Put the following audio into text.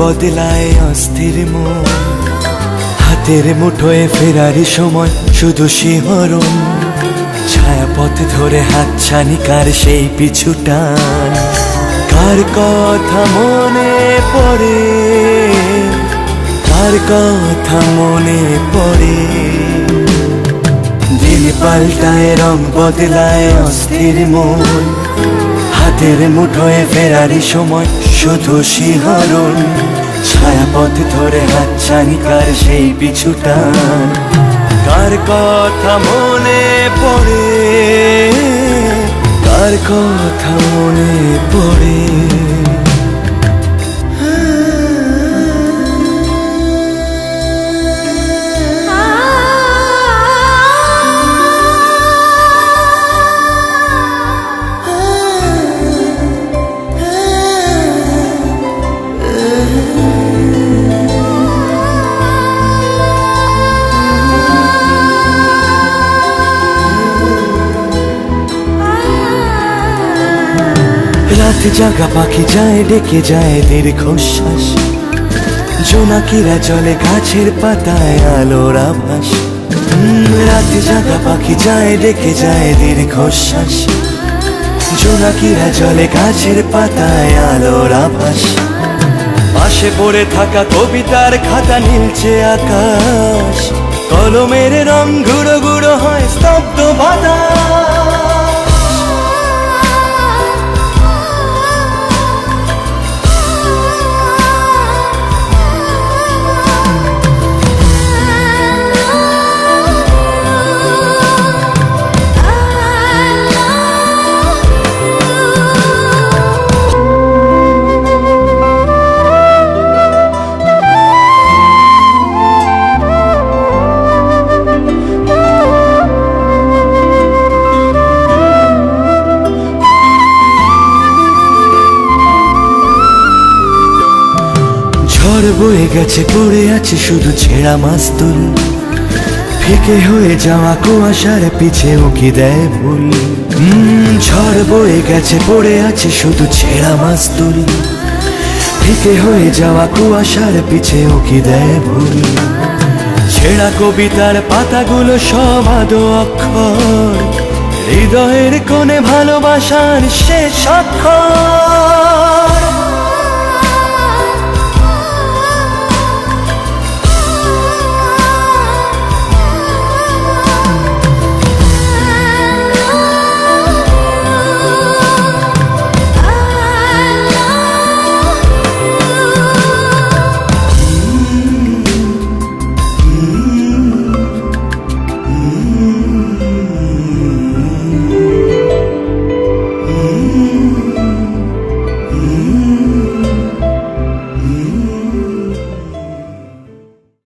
বদলায় অস্থির মন, হাতের মুঠোয় ফেরারি সময় শুধু শিহরণ, ছায়াপথ ধরে হাতছানি কার সেই পিছু টান। কার কথা মনে পড়ে, কার কথা মনে পড়ে, দিন পাল্টায় রং বদলায় অস্থির মন, হাতের মুঠোয় ফেরারি সময় শুধু শিহরণ, ছায়াপথ ধরে হাতছানি কার সেই পিছু টান। কার কথা মনে পড়ে, কার কথা মনে পড়ে। রাত জাগা পাখি যায় ডেকে যায় দীর্ঘশ্বাস, জোনাকিরা চলে গাছের পাতায় আলোর আভাস। রাত জাগা পাখি যায় ডেকে যায় দীর্ঘশ্বাস, জোনাকিরা চলে গাছের পাতায় আলোর আভাস। পাশে পড়ে থাকা কবিতার খাতা নীলছে আকাশ, কলমের রং গুঁড়ো গুঁড়ো হয় স্তব্ধ বাতাস। ঝড় বয়ে গেছে পড়ে আছে শুধু ছেঁড়া মাস্তুল, ফিকে হয়ে যাওয়া কুয়াশার পিছে উকি দেয় ভুল। ঝড় বয়ে গেছে পড়ে আছে শুধু ছেঁড়া মাস্তুল, ফিকে হয়ে যাওয়া কুয়াশার পিছে উকি দেয় ভুল। ছেঁড়া কবিতার পাতাগুলো সব আদো অক্ষর, হৃদয়ের কোণে ভালোবাসার শেষ অক্ষর।